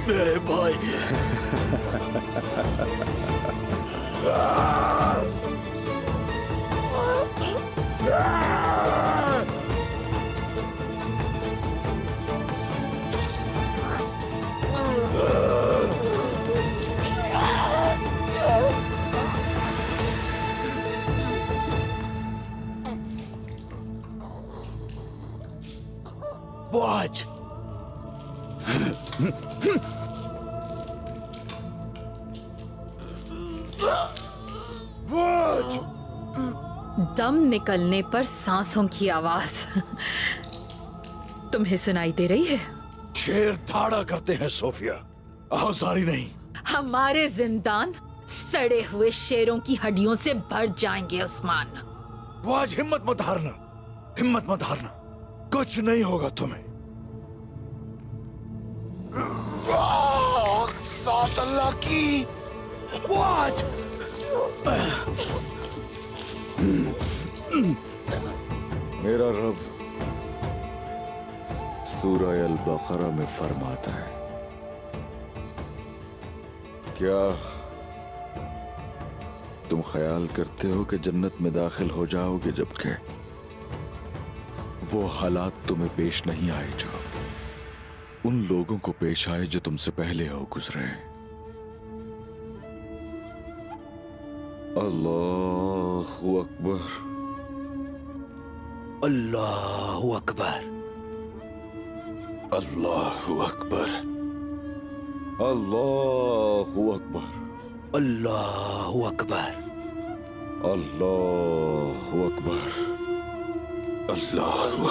मेरे भाई। Watch! दम निकलने पर सांसों की आवाज तुम्हें सुनाई दे रही है? शेर ठाड़ा करते हैं सोफिया, आवाज़ारी नहीं। हमारे जिंदान सड़े हुए शेरों की हड्डियों से भर जाएंगे उस्मान। वो आज हिम्मत मत हारना, हिम्मत मत हारना, कुछ नहीं होगा तुम्हें। साथ अल्लाह की। वो आज मेरा रब सूरह अल बकरा में फरमाता है, क्या तुम ख्याल करते हो कि जन्नत में दाखिल हो जाओगे जबकि वो हालात तुम्हें पेश नहीं आए जो उन लोगों को पेश आए जो तुमसे पहले हो गुजरे। अल्लाहु अकबर, अल्लाहु अकबर, अल्लाहु अकबर, अल्लाहु अकबर, अल्लाहु अकबर, अल्लाहु अकबर, अल्लाहु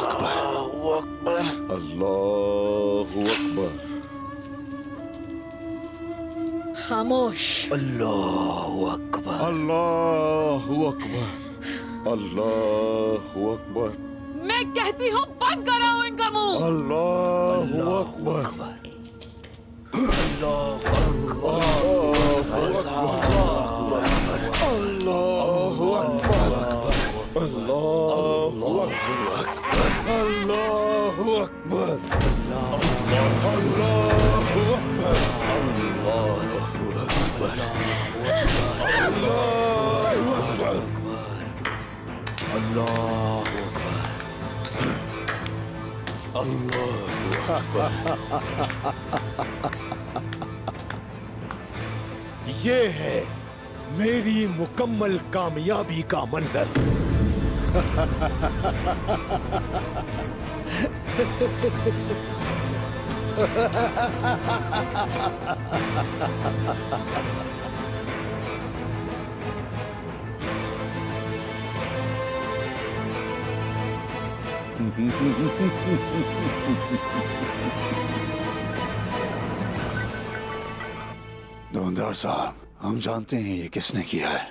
अकबर, अल्लाहु अकबर। खामोश। अल्लाहु अकबर, अल्लाहु अकबर, अल्लाहु अकबर। मैं कहती हूँ बंद कराओ इनका मुंह। अल्लाहु अकबर, अल्लाहु अकबर, अल्लाहु अकबर, अल्लाहु अकबर, ये है मेरी मुकम्मल कामयाबी का मंजर। धुंधार साहब, हम जानते हैं ये किसने किया है।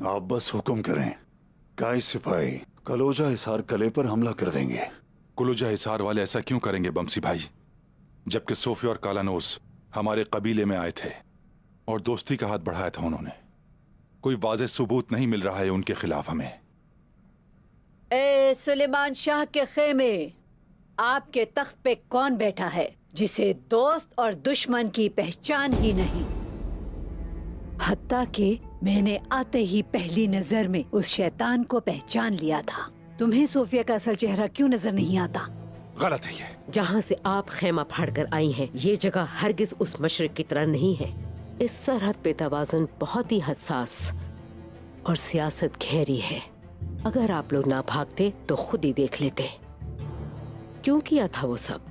आप बस हुक्म करें, काई सिपाही कलोजा हिसार कले पर हमला कर देंगे। कुलुजा हिसार वाले ऐसा क्यों करेंगे बमसी भाई, जबकि सोफी और कालानोस हमारे कबीले में आए थे और दोस्ती का हाथ बढ़ाया था उन्होंने। कोई वाज़ेह सबूत नहीं मिल रहा है उनके खिलाफ हमें। ए सुलेमान शाह के खेमे, आपके तख्त पे कौन बैठा है जिसे दोस्त और दुश्मन की पहचान ही नहीं? हत्ता कि मैंने आते ही पहली नजर में उस शैतान को पहचान लिया था। तुम्हें सोफिया का असल चेहरा क्यों नजर नहीं आता? गलत है ये। जहाँ से आप खेमा फाड़कर आई हैं, ये जगह हरगिज उस मशरिक की तरह नहीं है। इस सरहद पे तवाज़ुन बहुत ही हसास और सियासत गहरी है। अगर आप लोग ना भागते तो खुद ही देख लेते क्यों किया था वो सब।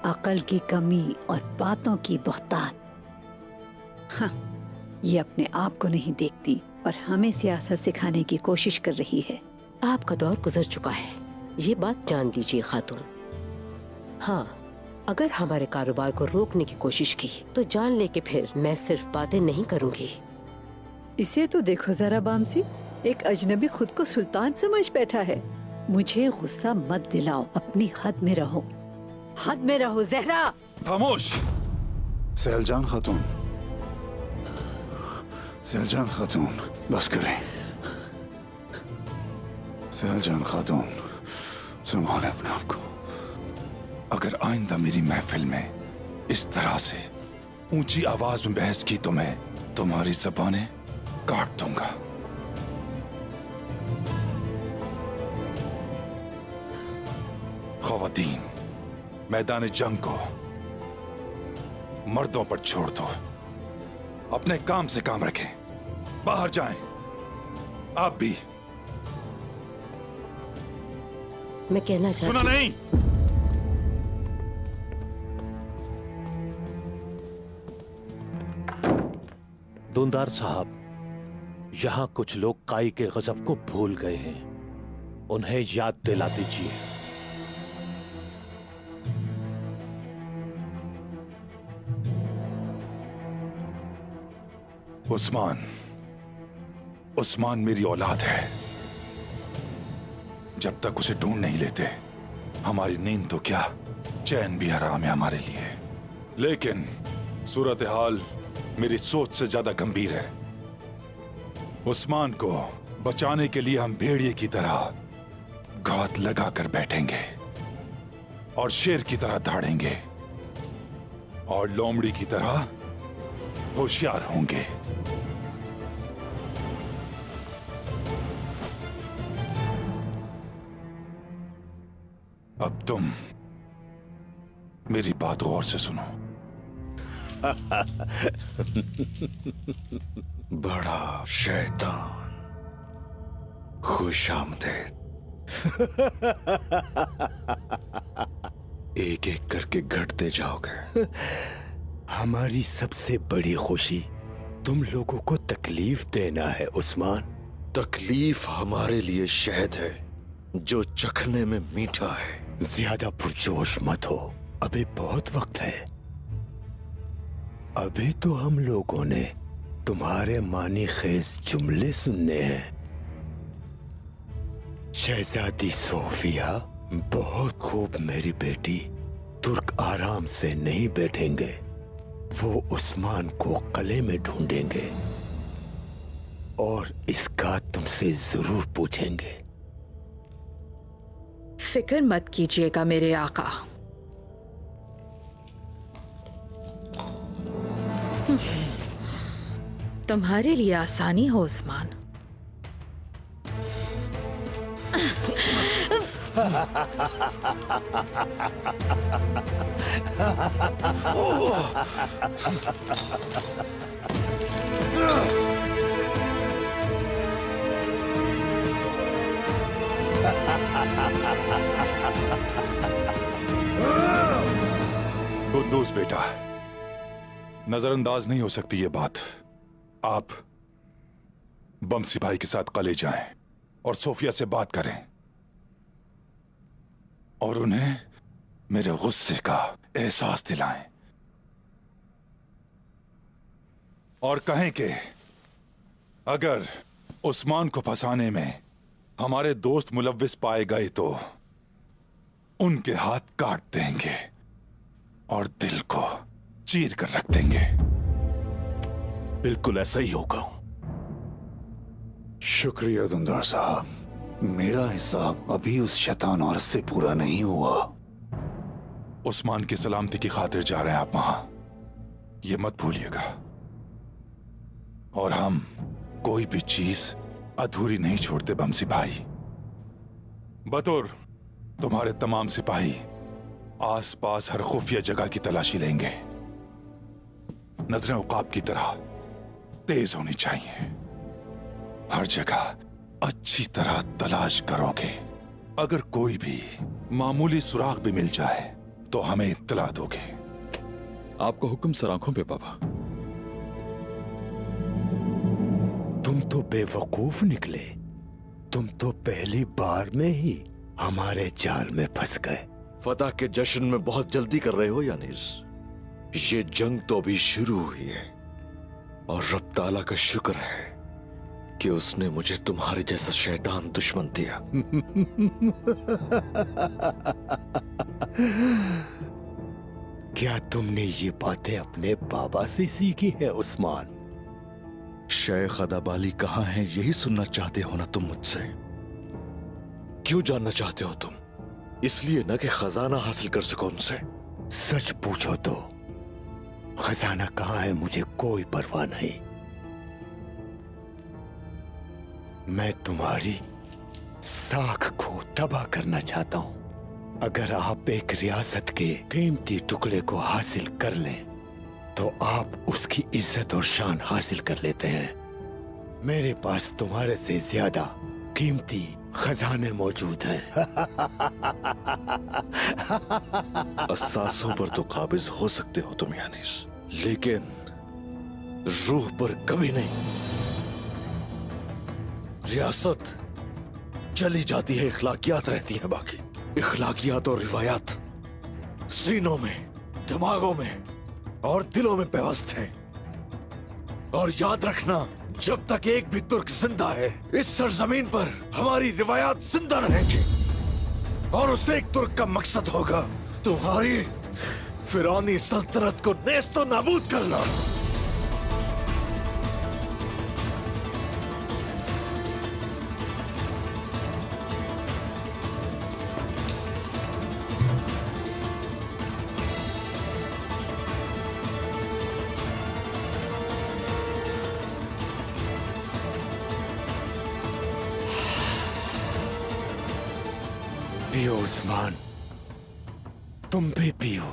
अकल की कमी और बातों की बहुतात। हाँ, ये अपने आप को नहीं देखती और हमें सियासत सिखाने की कोशिश कर रही है। आपका दौर गुजर चुका है, ये बात जान लीजिए खातून। हाँ, अगर हमारे कारोबार को रोकने की कोशिश की तो जान ले कि फिर मैं सिर्फ बातें नहीं करूँगी। इसे तो देखो जरा बामसी, एक अजनबी खुद को सुल्तान समझ बैठा है। मुझे गुस्सा मत दिलाओ, अपनी हद में रहो, हद में रहो जहरा। खामोश। सैलजान खातून, सैलजान खातून, बस करें। सैलजान खातून, संभाले अपने आप को। अगर आइंदा मेरी महफिल में इस तरह से ऊंची आवाज में बहस की तो मैं तुम्हारी ज़बानें काट दूंगा। ख़वातीन, मैदान जंग को मर्दों पर छोड़ दो। अपने काम से काम रखें। बाहर जाएं। आप भी। मैं कहना चाहती सुना नहीं? दुंदार साहब, यहाँ कुछ लोग काई के गजब को भूल गए हैं, उन्हें याद दिला दीजिए। उस्मान मेरी औलाद है। जब तक उसे ढूंढ नहीं लेते हमारी नींद तो क्या, चैन भी हराम है हमारे लिए। लेकिन सूरत हाल मेरी सोच से ज्यादा गंभीर है। उस्मान को बचाने के लिए हम भेड़िए की तरह घात लगाकर बैठेंगे और शेर की तरह दौड़ेंगे और लोमड़ी की तरह होशियार होंगे। अब तुम मेरी बात गौर से सुनो। बड़ा शैतान, खुशामदीद। एक एक करके घटते जाओगे। हमारी सबसे बड़ी खुशी तुम लोगों को तकलीफ देना है उस्मान। तकलीफ हमारे लिए शहद है जो चखने में मीठा है। ज्यादा पुरजोश मत हो, अभी बहुत वक्त है। अभी तो हम लोगों ने तुम्हारे मानी खेज जुमले सुनने हैं। शहजादी सोफिया बहुत खूब मेरी बेटी। तुर्क आराम से नहीं बैठेंगे, वो उस्मान को कले में ढूंढेंगे और इसका तुमसे जरूर पूछेंगे। फिक्र मत कीजिएगा मेरे आका। तुम्हारे लिए आसानी हो उस्मान। कुंदूज बेटा, नजरअंदाज नहीं हो सकती ये बात। आप बमसी भाई के साथ कले जाएं और सोफिया से बात करें और उन्हें मेरे गुस्से का एहसास दिलाएं और कहें कि अगर उस्मान को फंसाने में हमारे दोस्त मुलव्विस पाए गए तो उनके हाथ काट देंगे और दिल को चीर कर रख देंगे। बिल्कुल ऐसा ही होगा। शुक्रिया दुंदार साहब, मेरा हिसाब अभी उस शैतान औरत से पूरा नहीं हुआ। उस्मान की सलामती की खातिर जा रहे हैं आप वहां, ये मत भूलिएगा। और हम कोई भी चीज अधूरी नहीं छोड़ते बमसी भाई। बतौर तुम्हारे तमाम सिपाही आसपास हर खुफिया जगह की तलाशी लेंगे। नजरें उकाब की तरह तेज होनी चाहिए। हर जगह अच्छी तरह तलाश करोगे। अगर कोई भी मामूली सुराग भी मिल जाए तो हमें इत्तला दोगे। आपको हुक्म सर आंखों पे बाबा। तुम तो बेवकूफ निकले। तुम तो पहली बार में ही हमारे जाल में फंस गए। फतह के जश्न में बहुत जल्दी कर रहे हो यानीस। ये जंग तो अभी शुरू हुई है और रब ताला का शुक्र है कि उसने मुझे तुम्हारे जैसा शैतान दुश्मन दिया। क्या तुमने ये बातें अपने बाबा से सीखी है उस्मान? शेख अदाबाली कहाँ है यही सुनना चाहते हो ना तुम मुझसे? क्यों जानना चाहते हो तुम? इसलिए ना कि खजाना हासिल कर सको उनसे। सच पूछो तो खजाना कहाँ है मुझे कोई परवाह नहीं। मैं तुम्हारी साख को तबाह करना चाहता हूं। अगर आप एक रियासत के कीमती टुकड़े को हासिल कर लें तो आप उसकी इज्जत और शान हासिल कर लेते हैं। मेरे पास तुम्हारे से ज्यादा कीमती खजाने मौजूद हैं। असासों पर तो काबिज हो सकते हो तुम यानीस, लेकिन रूह पर कभी नहीं। रियासत चली जाती है, इखलाकियात रहती हैं बाकी। इखलाकियात और रिवायात सीनों में, दिमागों में और दिलों में पेवस्त है। और याद रखना, जब तक एक भी तुर्क जिंदा है इस सरजमीन पर हमारी रिवायात जिंदा रहेंगी। और उस एक तुर्क का मकसद होगा तुम्हारी फिरौनी सल्तनत को नेस्तो नाबूद करना। पियो उस्मान, तुम भी पियो।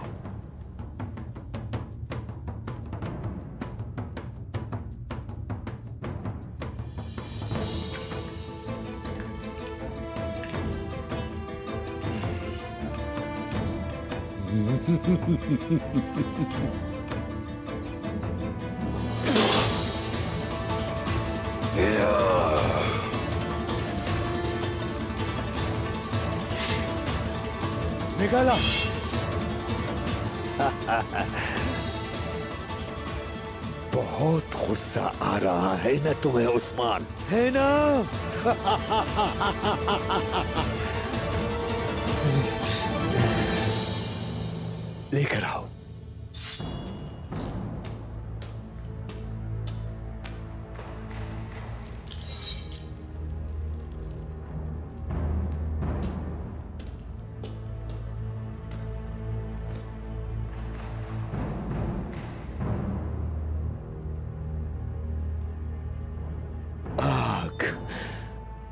निकाला। बहुत गुस्सा आ रहा है ना तुम्हें उस्मान, है ना? लेकर आओ।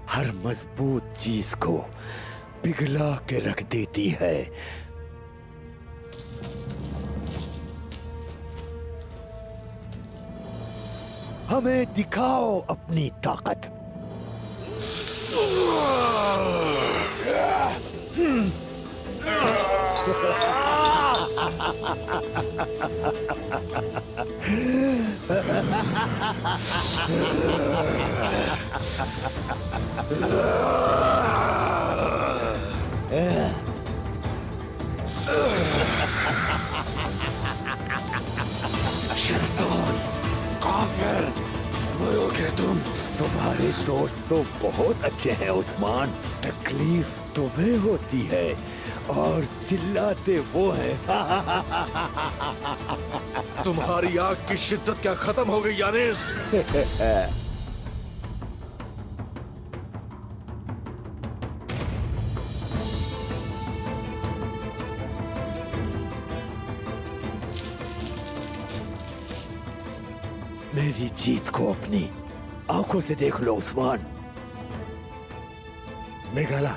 हर मजबूत चीज को पिघला के रख देती है। हमें दिखाओ अपनी ताकत। काफिर, मरोगे तुम। तुम्हारे दोस्त तो बहुत अच्छे हैं उस्मान, तकलीफ तुम्हें होती है और चिल्लाते वो हैं। तुम्हारी आग की शिद्दत क्या खत्म हो गई यानीस? मेरी जीत को अपनी आंखों से देख लो उस्मान। मेघाला,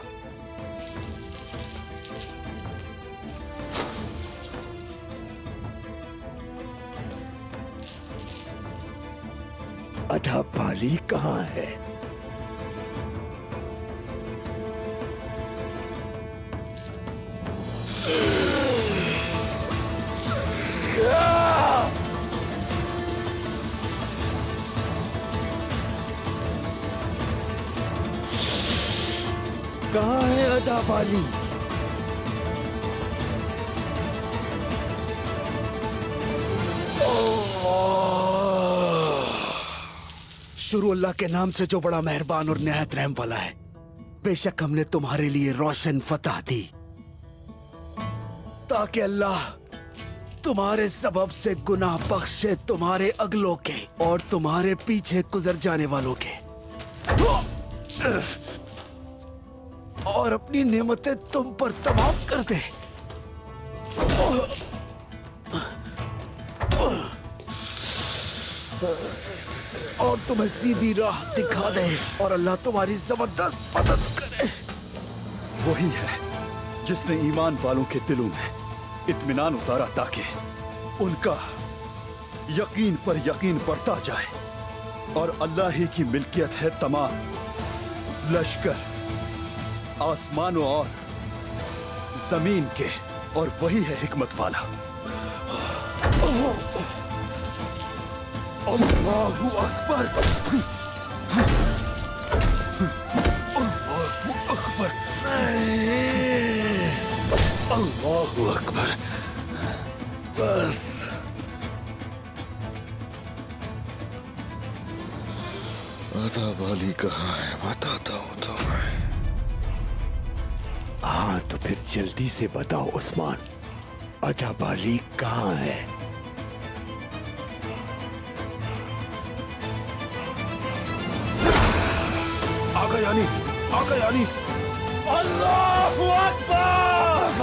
अदापाली कहाँ है? कहाँ है अदापाली? शुरू अल्लाह के नाम से जो बड़ा मेहरबान और निहायत रहम वाला है। बेशक हमने तुम्हारे लिए रोशन फतह दी ताकि अल्लाह तुम्हारे सबब से गुनाह बख्शे तुम्हारे अगलों के और तुम्हारे पीछे गुजर जाने वालों के। और अपनी नेमतें तुम पर तमाम कर दे। और तुम्हें सीधी राह दिखा दे और अल्लाह तुम्हारी जबरदस्त मदद करे। वही है जिसने ईमान वालों के दिलों में इत्मीनान उतारा ताकि उनका यकीन पर यकीन बढ़ता जाए। और अल्लाह ही की मिल्कियत है तमाम लश्कर आसमानों और जमीन के, और वही है हिकमत वाला। अल्लाहु अकबर, अल्लाहु अकबर, अल्लाहु अकबर। बस अदाबाली कहाँ है बताता हूँ तुम्हें। हाँ तो फिर जल्दी से बताओ उस्मान, अदाबाली कहाँ है? आगा यानीस, आगा यानीस। अल्लाहु अकबर,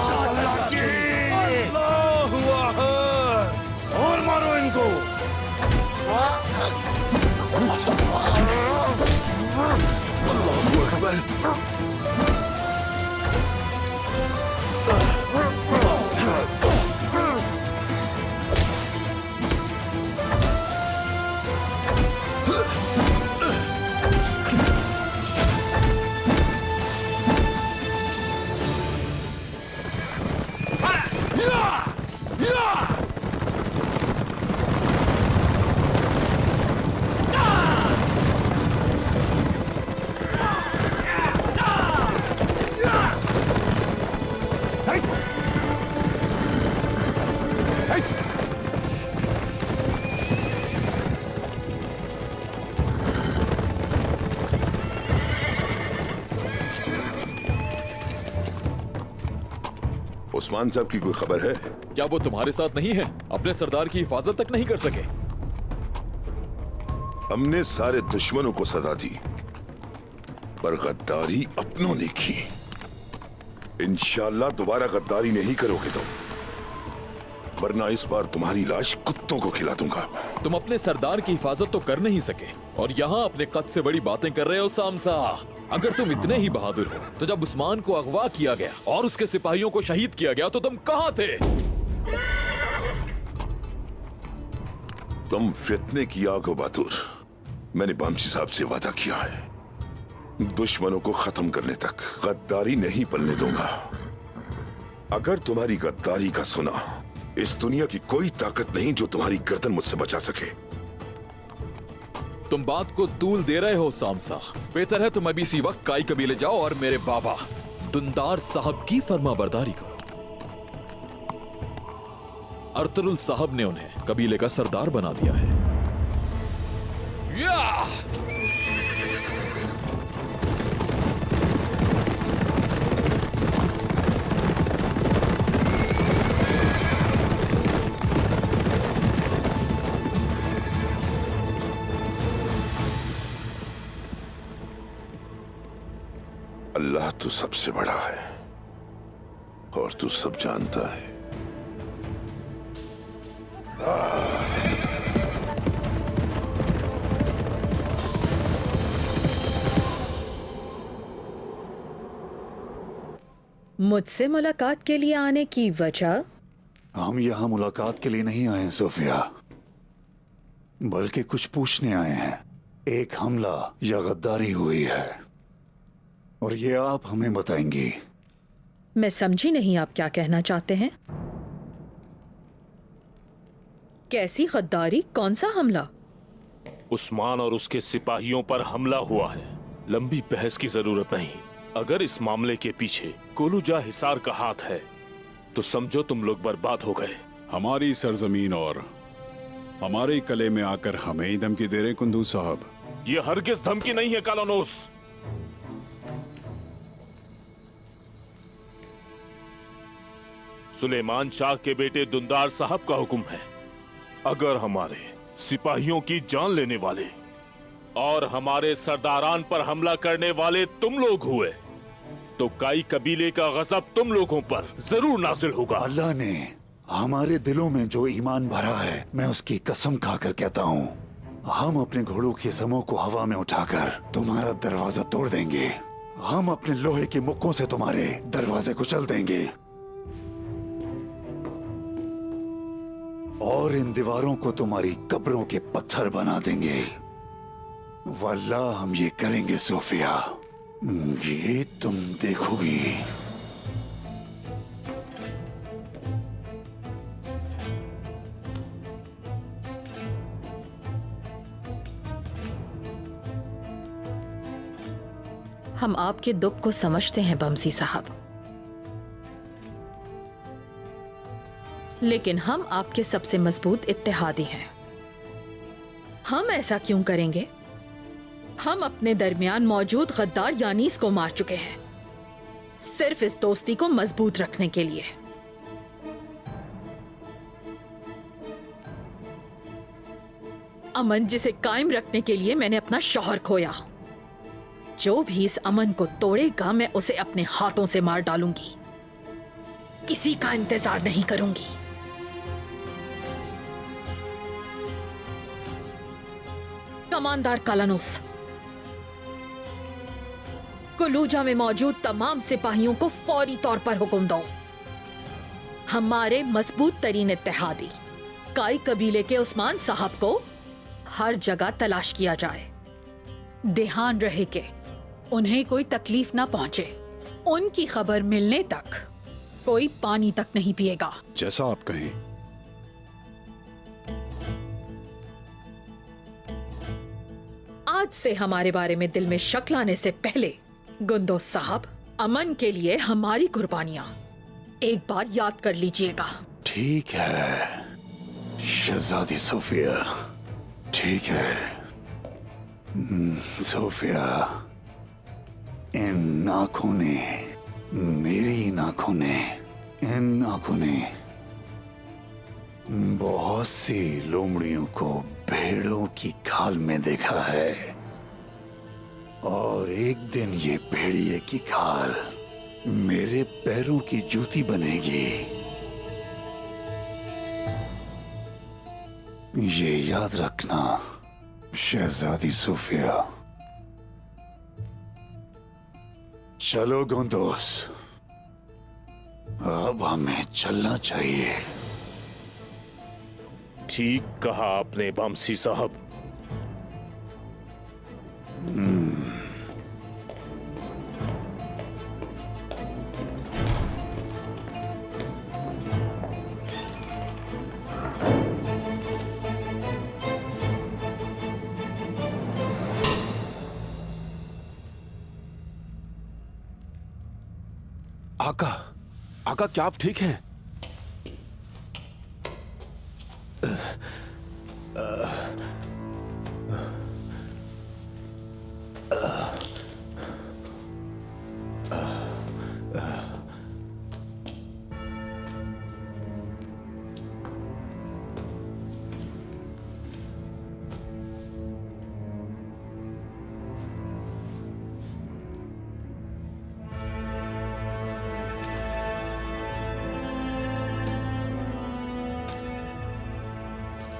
अल्लाहु अकबर। और मारो इनको। अल्लाहु अकबर। उस्मान साहब की कोई खबर है? क्या वो तुम्हारे साथ नहीं है? अपने सरदार की हिफाजत तक नहीं कर सके? हमने सारे दुश्मनों को सजा दी पर गद्दारी अपनों ने की। इंशाल्लाह दोबारा गद्दारी नहीं करोगे तुम, वरना इस बार तुम्हारी लाश कुत्तों को खिला दूंगा। तुम अपने सरदार की हिफाजत तो कर नहीं सके और यहाँ अपने कद से बड़ी बातें कर रहे हो सामसा। अगर तुम इतने ही बहादुर हो तो जब उस्मान को अगवा किया गया और उसके सिपाहियों को शहीद किया गया तो तुम कहाँ थे? तुम फितने की आग हो बहादुर। मैंने बामची साहब से वादा किया है, दुश्मनों को खत्म करने तक गद्दारी नहीं पलने दूंगा। अगर तुम्हारी गद्दारी का सुना, इस दुनिया की कोई ताकत नहीं जो तुम्हारी गर्दन मुझसे बचा सके। तुम बात को तूल दे रहे हो सामसा। बेहतर है तुम अभी इसी वक्त काई कबीले जाओ और मेरे बाबा दुंदार साहब की फरमाबरदारी करो। अर्तुरुल साहब ने उन्हें कबीले का सरदार बना दिया है। अल्लाह तो सबसे बड़ा है और तू सब जानता है। मुझसे मुलाकात के लिए आने की वजह? हम यहाँ मुलाकात के लिए नहीं आए हैं सोफिया, बल्कि कुछ पूछने आए हैं। एक हमला या गद्दारी हुई है और ये आप हमें बताएंगी। मैं समझी नहीं आप क्या कहना चाहते हैं। कैसी गद्दारी? कौन सा हमला? उस्मान और उसके सिपाहियों पर हमला हुआ है। लंबी बहस की जरूरत नहीं। अगर इस मामले के पीछे कोलूजा हिसार का हाथ है तो समझो तुम लोग बर्बाद हो गए। हमारी सरजमीन और हमारे कले में आकर हमें ही धमकी दे रहे कुंदू साहब। ये हरगिज धमकी नहीं है कालानोस। सुलेमान शाह के बेटे दुंदार साहब का हुक्म है, अगर हमारे सिपाहियों की जान लेने वाले और हमारे सरदारान पर हमला करने वाले तुम लोग हुए तो काई कबीले का गजब तुम लोगों पर जरूर नाजिल होगा। अल्लाह ने हमारे दिलों में जो ईमान भरा है, मैं उसकी कसम खाकर कहता हूँ, हम अपने घोड़ों के समों को हवा में उठाकर तुम्हारा दरवाजा तोड़ देंगे। हम अपने लोहे के मुक्कों से तुम्हारे दरवाजे कुचल देंगे और इन दीवारों को तुम्हारी कब्रों के पत्थर बना देंगे। वल्लाह हम ये करेंगे सोफिया, ये तुम देखोगी। हम आपके दुख को समझते हैं बमसी साहब, लेकिन हम आपके सबसे मजबूत इत्तेहादी हैं। हम ऐसा क्यों करेंगे? हम अपने दरमियान मौजूद गद्दार यानीस को मार चुके हैं, सिर्फ इस दोस्ती को मजबूत रखने के लिए। अमन जिसे कायम रखने के लिए मैंने अपना शौहर खोया। जो भी इस अमन को तोड़ेगा मैं उसे अपने हाथों से मार डालूंगी, किसी का इंतजार नहीं करूंगी। कमांडर कालानोस, कुलूजा में मौजूद तमाम सिपाहियों को फौरी तौर पर हुक्म दो, हमारे मजबूत तरीन इत्तेहादी काई कबीले के उस्मान साहब को हर जगह तलाश किया जाए। ध्यान रहे कि उन्हें कोई तकलीफ ना पहुंचे। उनकी खबर मिलने तक कोई पानी तक नहीं पिएगा। जैसा आप कहें। आज से हमारे बारे में दिल में शक लाने से पहले गुंदोस साहब, अमन के लिए हमारी कुर्बानियां एक बार याद कर लीजिएगा। ठीक है शहजादी सोफिया, ठीक है। सोफिया, इन आंखों ने, मेरी आंखों ने, इन आंखों ने बहुत सी लोमड़ियों को भेड़ों की खाल में देखा है, और एक दिन ये भेड़िए की खाल मेरे पैरों की जूती बनेगी। ये याद रखना शहजादी सोफिया। चलो गुंदोस, अब हमें चलना चाहिए। ठीक कहा आपने बमसी साहब। आका क्या आप ठीक हैं?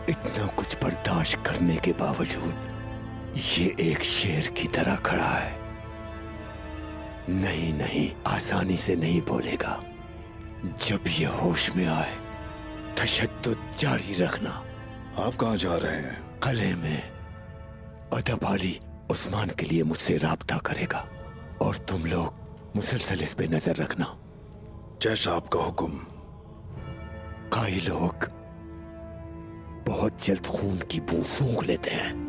इतना कुछ बर्दाश्त करने के बावजूद ये एक शेर की तरह खड़ा है। नहीं नहीं, आसानी से नहीं बोलेगा। जब ये होश में आए तशद्दुद जारी रखना। आप कहाँ जा रहे हैं? कले में अदब अली उस्मान के लिए मुझसे राब्ता करेगा, और तुम लोग मुसलसल इस पे नजर रखना। जैसा आपका हुक्म। कई लोग बहुत जल्द खून की बू सूंघ लेते हैं।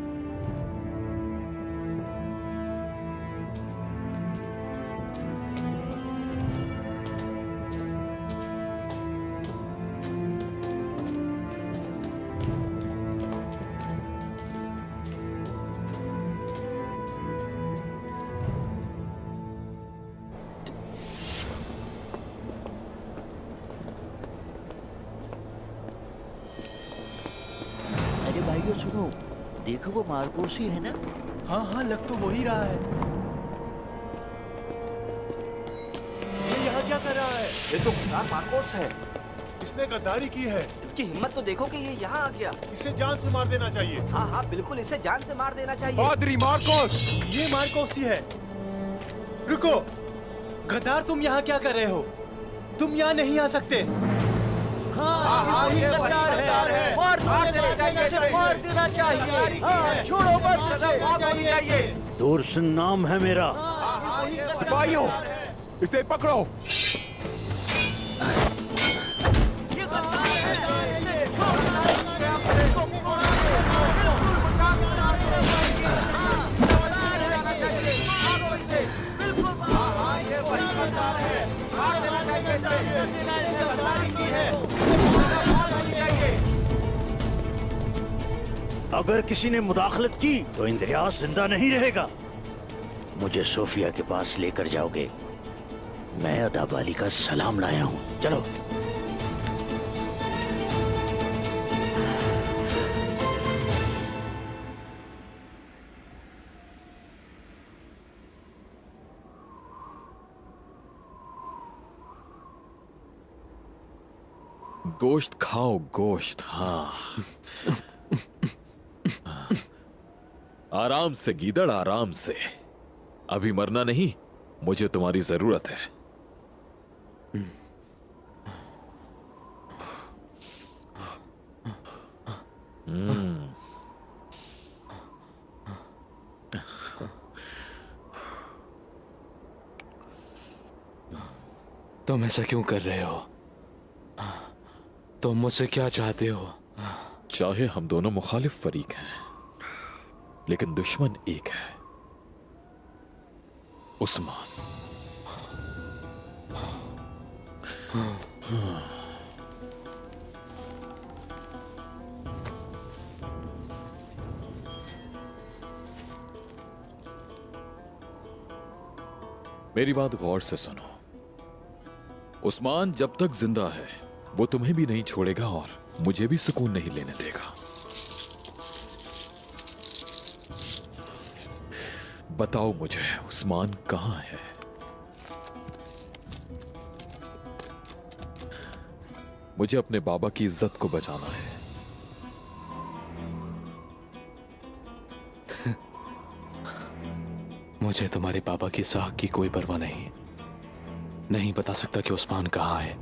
अरे भाइयों सुनो, देखो वो मार्कोसी है ना? हाँ हाँ, लग तो वही रहा है। ये तो गद्दार मार्कोस है। इसने गद्दारी की है। इसकी हिम्मत तो देखो कि ये यहाँ आ गया। इसे जान से मार देना चाहिए। हाँ हाँ बिल्कुल, इसे जान से मार देना चाहिए। पादरी मार्कोस, ये मार्कोस ही है। रुको, गद्दार तुम यहाँ क्या कर रहे हो? तुम यहाँ नहीं आ सकते। हाँ, ये गद्दार है। मार देना चाहिए। हाँ, छोड़ो मत, सजा मौत होनी चाहिए। दूरसन नाम है मेरा। सिपाहियों, इसे पकड़ो। अगर किसी ने मुदाखलत की तो इंद्रियास जिंदा नहीं रहेगा। मुझे सोफिया के पास लेकर जाओगे। मैं अदाबाली का सलाम लाया हूँ। चलो। गोश्त खाओ, गोश्त। हाँ, आराम से गीदड़, आराम से। अभी मरना नहीं, मुझे तुम्हारी जरूरत है। तुम ऐसा क्यों कर रहे हो? तुम मुझसे क्या चाहते हो? चाहे हम दोनों मुखालिफ फरीक हैं, लेकिन दुश्मन एक है, उस्मान। मेरी बात गौर से सुनो। उस्मान जब तक जिंदा है वो तुम्हें भी नहीं छोड़ेगा और मुझे भी सुकून नहीं लेने देगा। बताओ मुझे, उस्मान कहां है? मुझे अपने बाबा की इज्जत को बचाना है। मुझे तुम्हारे पापा की साख की कोई परवाह नहीं बता सकता कि उस्मान कहां है।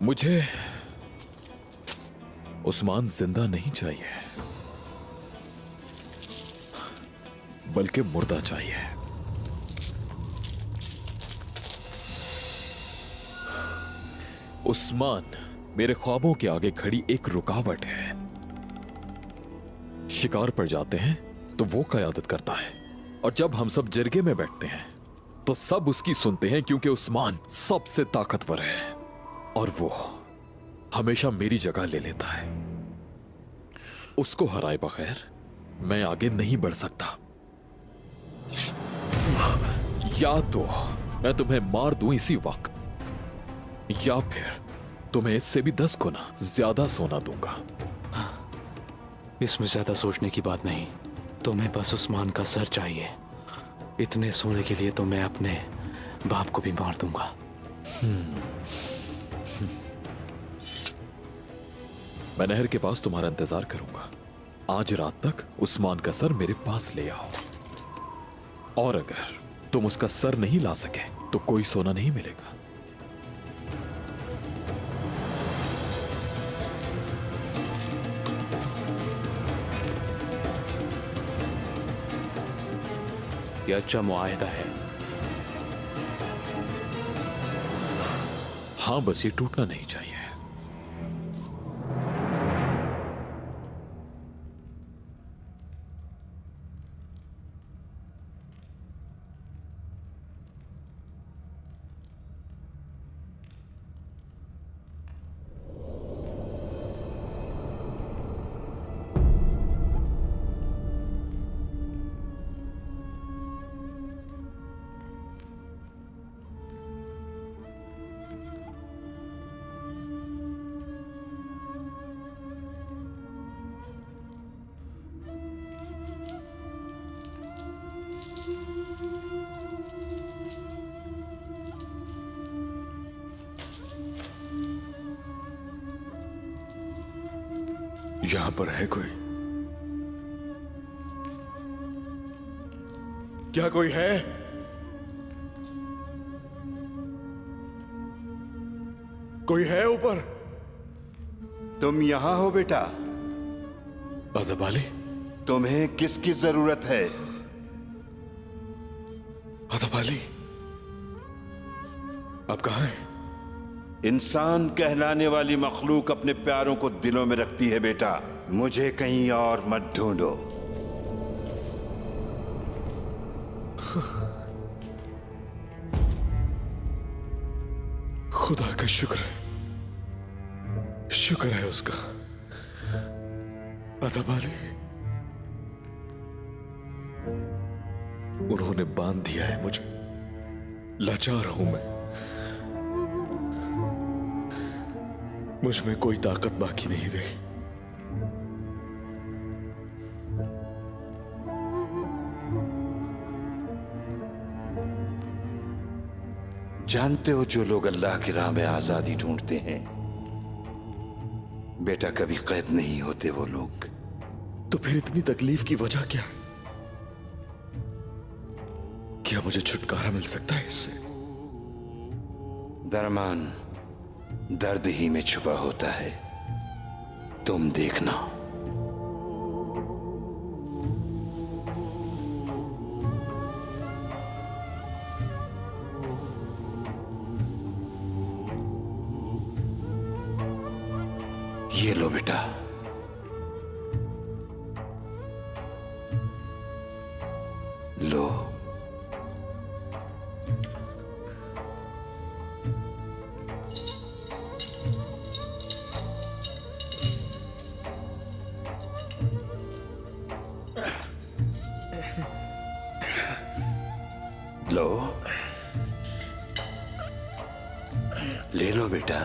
मुझे उस्मान जिंदा नहीं चाहिए, बल्कि मुर्दा चाहिए। उस्मान मेरे ख्वाबों के आगे खड़ी एक रुकावट है। शिकार पर जाते हैं तो वो क़यादत करता है, और जब हम सब जरगे में बैठते हैं तो सब उसकी सुनते हैं, क्योंकि उस्मान सबसे ताकतवर है और वो हमेशा मेरी जगह ले लेता है। उसको हराए बगैर मैं आगे नहीं बढ़ सकता। या तो मैं तुम्हें मार दूं इसी वक्त, या फिर तुम्हें इससे भी 10 गुना ज्यादा सोना दूंगा। इसमें ज्यादा सोचने की बात नहीं। तुम्हें बस उस्मान का सर चाहिए। इतने सोने के लिए तो मैं अपने बाप को भी मार दूंगा। मैं नहर के पास तुम्हारा इंतजार करूंगा। आज रात तक उस्मान का सर मेरे पास ले आओ, और अगर तुम उसका सर नहीं ला सके तो कोई सोना नहीं मिलेगा। यह अच्छा मुआहदा है। हाँ, बस ये टूटना नहीं चाहिए। यहां पर है कोई? क्या कोई है? कोई है ऊपर? तुम यहां हो बेटा? अदबाली, तुम्हें किसकी जरूरत है? अदबाली, आप कहां हैं? इंसान कहलाने वाली मखलूक अपने प्यारों को दिलों में रखती है बेटा। मुझे कहीं और मत ढूंढो। खुदा का शुक्र है, शुक्र है उसका। अदबाली, उन्होंने बांध दिया है मुझे। लाचार हूं मैं, मुझ में कोई ताकत बाकी नहीं रही। जानते हो, जो लोग अल्लाह की राह में आजादी ढूंढते हैं बेटा, कभी कैद नहीं होते वो लोग। तो फिर इतनी तकलीफ की वजह क्या है? क्या मुझे छुटकारा मिल सकता है इससे? दरमान दर्द ही में छुपा होता है, तुम देखना। ये लो बेटा। लो। लो, ले लो बेटा।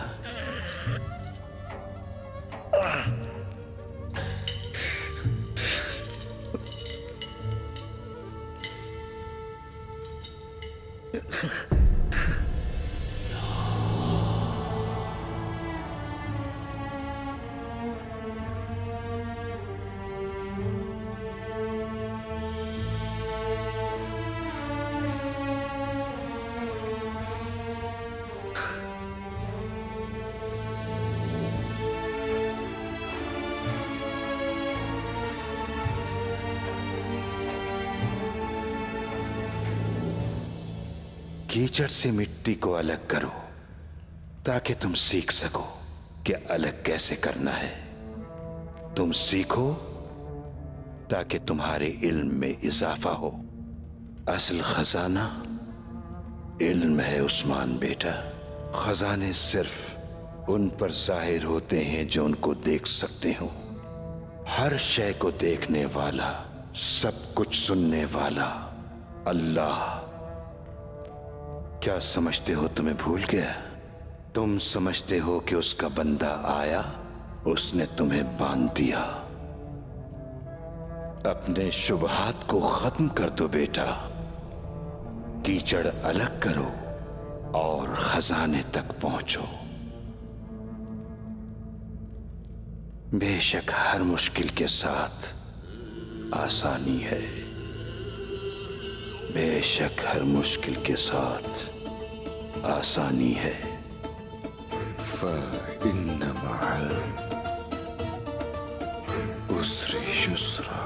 कीचड़ से मिट्टी को अलग करो ताकि तुम सीख सको कि अलग कैसे करना है। तुम सीखो ताकि तुम्हारे इल्म में इजाफा हो। असल खजाना इल्म है उस्मान बेटा। खजाने सिर्फ उन पर जाहिर होते हैं जो उनको देख सकते हो। हर शय को देखने वाला, सब कुछ सुनने वाला अल्लाह। क्या समझते हो तुम्हें भूल गया? तुम समझते हो कि उसका बंदा आया, उसने तुम्हें बांध दिया। अपने शुबहात को खत्म कर दो बेटा। कीचड़ अलग करो और खजाने तक पहुंचो। बेशक हर मुश्किल के साथ आसानी है। बेशक हर मुश्किल के साथ आसानी है। फ़इन्न मअल उसरि युस्रा।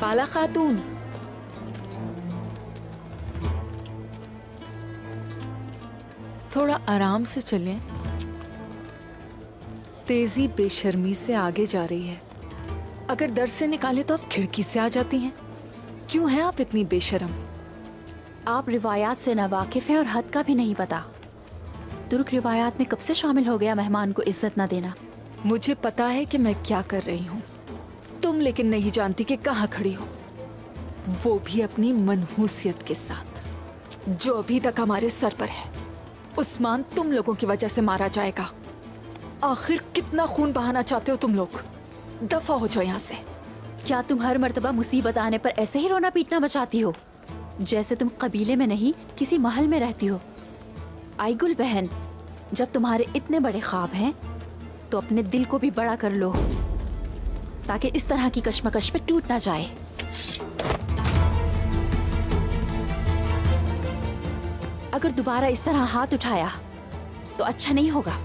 बाला खातून, थोड़ा आराम से चलें। तेजी बेशर्मी से आगे जा रही है। अगर दर से निकाले तो आप खिड़की से आ जाती हैं। क्यों हैं आप इतनी बेशर्म? आप रिवायात से नावाकिफ हैं और हद का भी नहीं पता। तुर्क रिवायात में कब से शामिल हो गया मेहमान को इज्जत न देना। मुझे पता है कि मैं क्या कर रही हूँ, तुम लेकिन नहीं जानती कि कहाँ खड़ी हो, वो भी अपनी मनहूसियत के साथ जो अभी तक हमारे सर पर है। उस्मान तुम लोगों की वजह से मारा जाएगा। आखिर कितना खून बहाना चाहते हो तुम लोग? दफा हो जाओ यहाँ से। क्या तुम हर मर्तबा मुसीबत आने पर ऐसे ही रोना पीटना मचाती हो, जैसे तुम कबीले में नहीं किसी महल में रहती हो? आईगुल बहन, जब तुम्हारे इतने बड़े ख्वाब हैं तो अपने दिल को भी बड़ा कर लो, ताकि इस तरह की कश्मकश पे टूट ना जाए। अगर दोबारा इस तरह हाथ उठाया तो अच्छा नहीं होगा।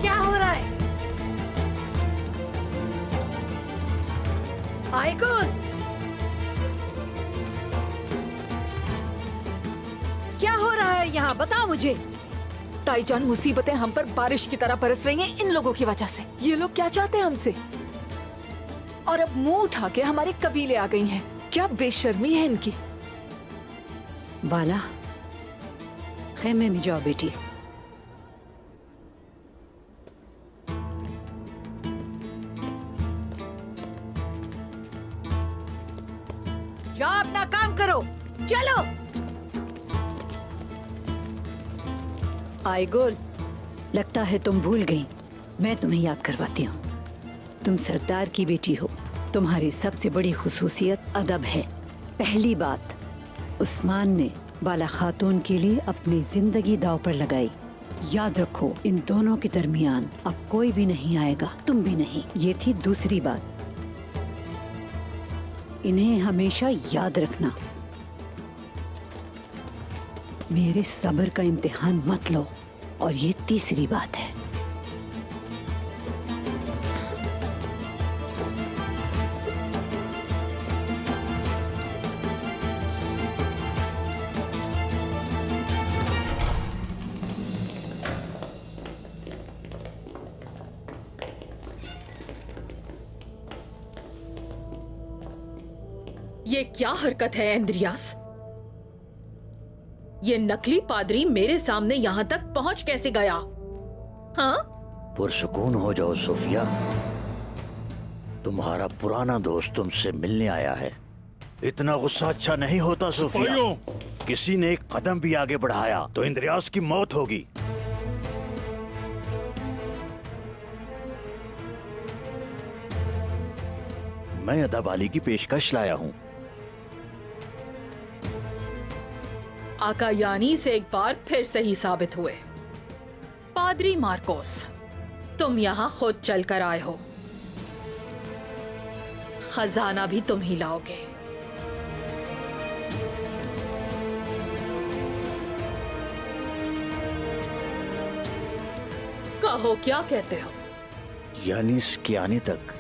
क्या हो रहा है? आईगुल, क्या हो रहा है यहाँ? बताओ मुझे। ताईजान, मुसीबतें हम पर बारिश की तरह बरस रही हैं इन लोगों की वजह से। ये लोग क्या चाहते हैं हमसे? और अब मुंह उठा के हमारे कबीले आ गई हैं। क्या बेशर्मी है इनकी। बाला, खेमे में जाओ बेटी। जाओ अपना काम करो, चलो। आईगुल, लगता है तुम भूल गई। मैं तुम्हें याद करवाती हूँ। तुम सरदार की बेटी हो। तुम्हारी सबसे बड़ी खुसूसियत अदब है। पहली बात, उस्मान ने बाला खातून के लिए अपनी जिंदगी दांव पर लगाई। याद रखो, इन दोनों के दरमियान अब कोई भी नहीं आएगा, तुम भी नहीं। ये थी दूसरी बात। इन्हें हमेशा याद रखना। मेरे सब्र का इम्तिहान मत लो। और ये तीसरी बात है। ये क्या हरकत है एंद्रियास? ये नकली पादरी मेरे सामने यहाँ तक पहुँच कैसे गया? हाँ? पुरसुकून हो जाओ सोफिया, तुम्हारा पुराना दोस्त तुमसे मिलने आया है। इतना गुस्सा अच्छा नहीं होता सोफिया। किसी ने एक कदम भी आगे बढ़ाया तो इंद्रियास की मौत होगी। मैं अदब अली की पेशकश लाया हूँ। आका यानी से एक बार फिर सही साबित हुए। पादरी मार्कोस, तुम यहाँ खुद चल कर आए हो। खजाना भी तुम ही लाओगे। कहो, क्या कहते हो? यानी इसके आने तक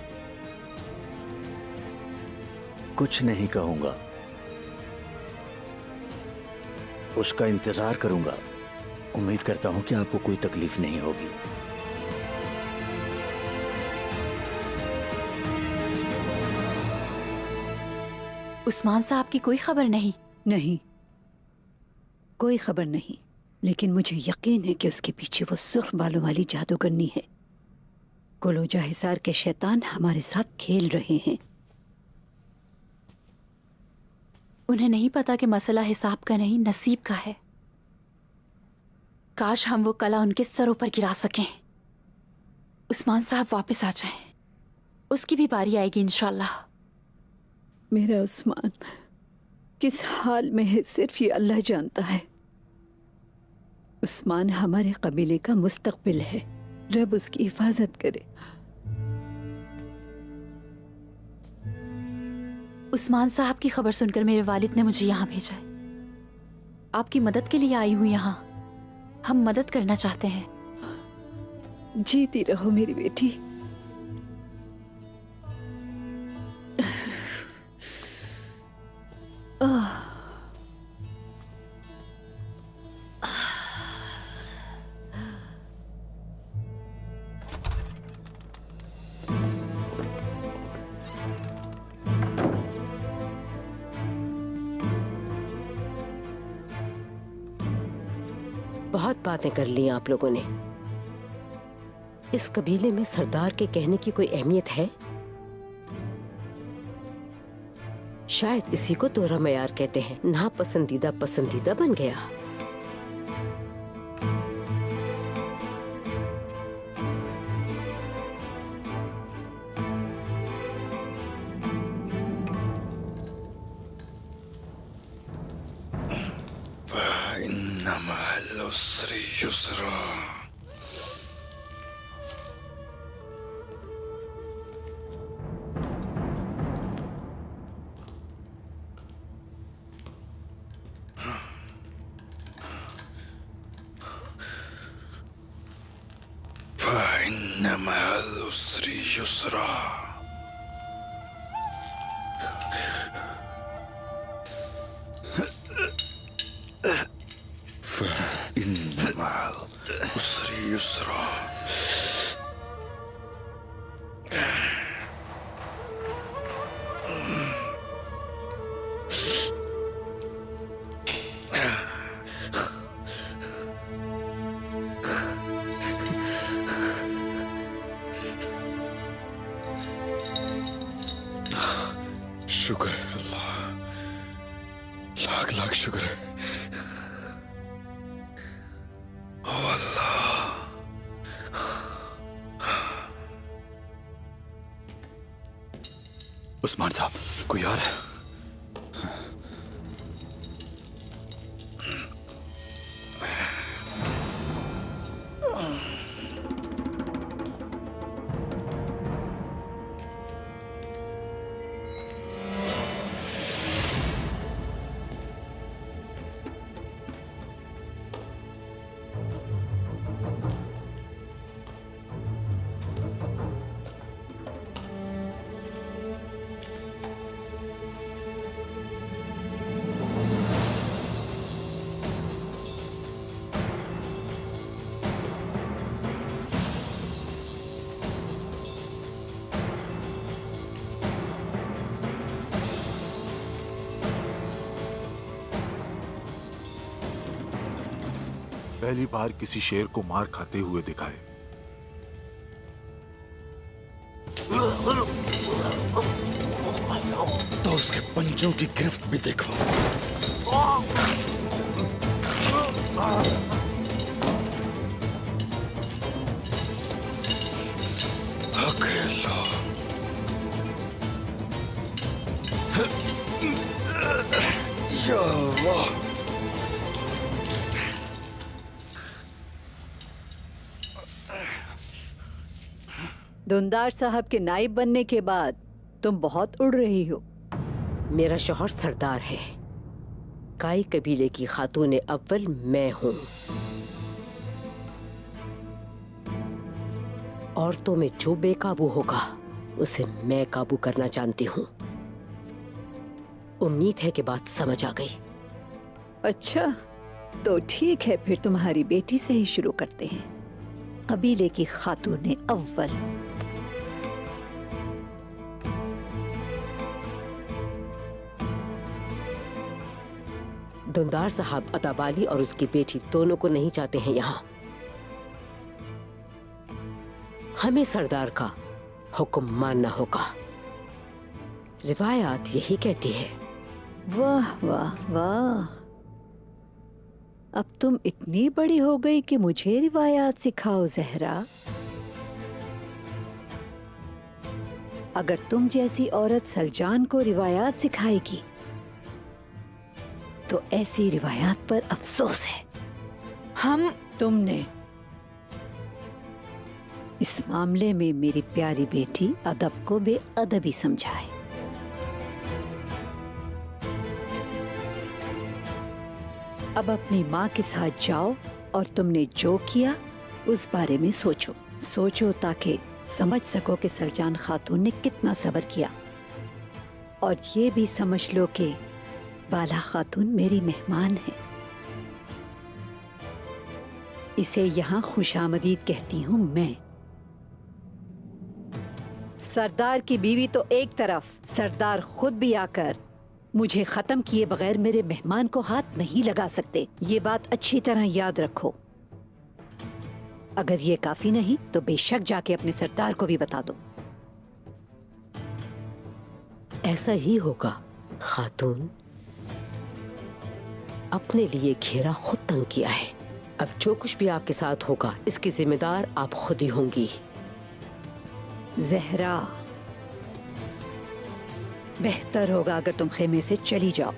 कुछ नहीं कहूंगा, उसका इंतजार करूंगा। उम्मीद करता हूं कि आपको कोई तकलीफ नहीं होगी। उस्मान साहब की कोई खबर नहीं? नहीं, कोई खबर नहीं, लेकिन मुझे यकीन है कि उसके पीछे वो सुर्ख बालों वाली जादूगरनी है। कुलूजा हिसार के शैतान हमारे साथ खेल रहे हैं। उन्हें नहीं पता कि मसला हिसाब का नहीं, नसीब का है। काश हम वो कला उनके सरों पर गिरा सकें। उस्मान साहब वापस आ जाएं, उसकी भी बारी आएगी इंशाल्लाह। मेरा उस्मान किस हाल में है सिर्फ ये अल्लाह जानता है। उस्मान हमारे कबीले का मुस्तकबिल है, रब उसकी हिफाजत करे। उस्मान साहब की खबर सुनकर मेरे वालिद ने मुझे यहाँ भेजा है। आपकी मदद के लिए आई हूँ यहाँ। हम मदद करना चाहते हैं। जीती रहो मेरी बेटी। बहुत बातें कर ली आप लोगों ने। इस कबीले में सरदार के कहने की कोई अहमियत है? शायद इसी को दोहरा मयार कहते हैं। ना पसंदीदा पसंदीदा बन गया। शुक्र है अल्लाह, लाख लाख शुक्र है। ओ अल्लाह। उस्मान साहब, कोई और है? पहली बार किसी शेर को मार खाते हुए दिखाए। तो उसके पंजों की गिरफ्त भी देखो। अकेला या अल्लाह। दुंदार साहब के नाइब बनने के बाद तुम बहुत उड़ रही हो। मेरा शौहर सरदार है। काई कबीले की खातून अव्वल मैं हूं। औरतों में जो बेकाबू होगा उसे मैं काबू करना जानती हूं। उम्मीद है कि बात समझ आ गई। अच्छा तो ठीक है, फिर तुम्हारी बेटी से ही शुरू करते हैं। कबीले की खातून अव्वल। दुंदार साहब अताबाली और उसकी बेटी दोनों को नहीं चाहते हैं यहाँ। हमें सरदार का हुक्म मानना होगा। रिवायात यही कहती है। वाह वाह वाह, अब तुम इतनी बड़ी हो गई कि मुझे रिवायात सिखाओ ज़हरा। अगर तुम जैसी औरत सलजान को रिवायात सिखाएगी तो ऐसी रिवायात पर अफसोस है। तुमने इस मामले में मेरी प्यारी बेटी अदब को बेअदबी समझा है। अब अपनी माँ के साथ जाओ और तुमने जो किया उस बारे में सोचो ताकि समझ सको कि सलजान खातून ने कितना सब्र किया, और ये भी समझ लो कि बाला खातून मेरी मेहमान है। इसे यहाँ खुशामदीद कहती हूँ मैं। सरदार की बीवी तो एक तरफ, सरदार खुद भी आकर मुझे खत्म किए बगैर मेरे मेहमान को हाथ नहीं लगा सकते। ये बात अच्छी तरह याद रखो। अगर ये काफी नहीं तो बेशक जाके अपने सरदार को भी बता दो। ऐसा ही होगा खातून। अपने लिए घेरा खुद तंग किया है। अब जो कुछ भी आपके साथ होगा इसकी जिम्मेदार आप खुद ही होंगी। ज़हरा, बेहतर होगा अगर तुम खेमे से चली जाओ,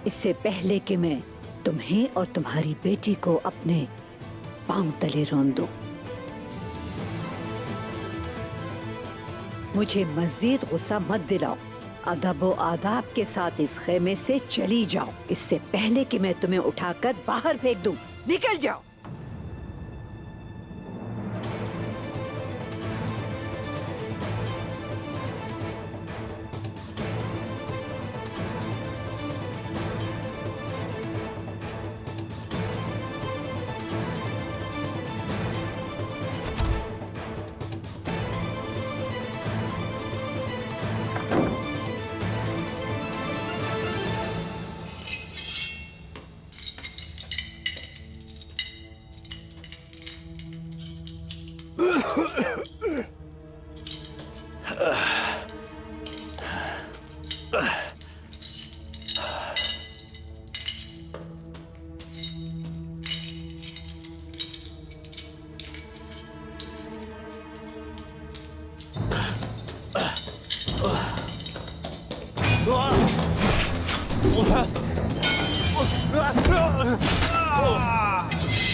इससे पहले कि मैं तुम्हें और तुम्हारी बेटी को अपने पांव तले रौंद दूं। मुझे मजीद गुस्सा मत दिलाओ। अदब व आदाब के साथ इस खेमे से चली जाओ, इससे पहले कि मैं तुम्हें उठाकर बाहर फेंक दूं। निकल जाओ।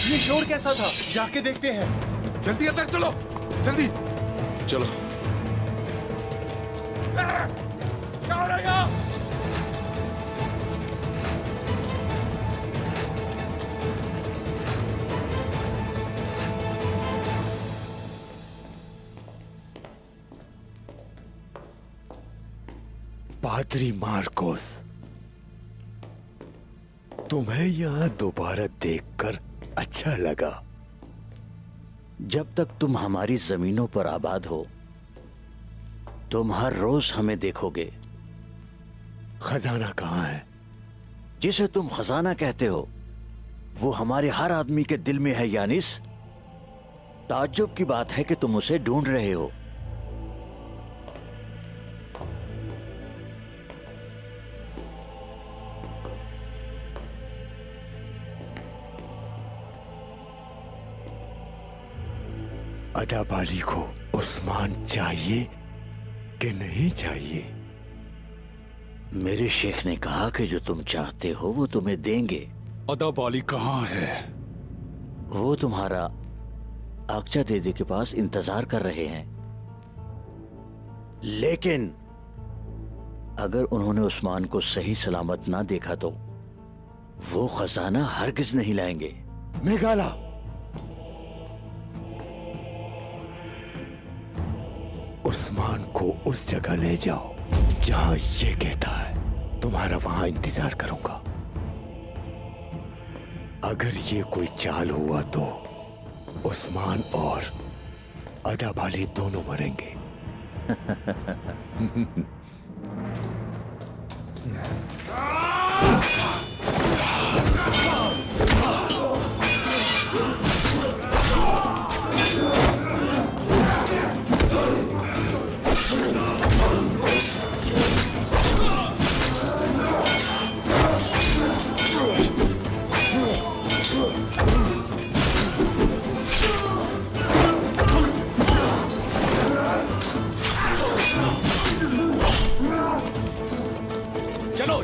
ये शोर कैसा था? जाके देखते हैं। जल्दी अंदर चलो, जल्दी चलो। क्या हो रहा है यहाँ? पादरी मार्कोस, तुम्हें यहाँ दोबारा देखकर अच्छा लगा। जब तक तुम हमारी जमीनों पर आबाद हो तुम हर रोज हमें देखोगे। खजाना कहाँ है? जिसे तुम खजाना कहते हो वो हमारे हर आदमी के दिल में है यानिस। ताज्जुब की बात है कि तुम उसे ढूंढ रहे हो। अदाबाली को उस्मान चाहिए कि नहीं चाहिए? मेरे शेख ने कहा कि जो तुम चाहते हो वो तुम्हें देंगे। अदाबाली कहाँ है? वो तुम्हारा आक्चा देदे के पास इंतजार कर रहे हैं, लेकिन अगर उन्होंने उस्मान को सही सलामत ना देखा तो वो खजाना हरगिज नहीं लाएंगे। मेघाला, उस्मान को उस जगह ले जाओ जहां ये कहता है। तुम्हारा वहां इंतजार करूंगा। अगर ये कोई चाल हुआ तो उस्मान और अदाबाली दोनों मरेंगे।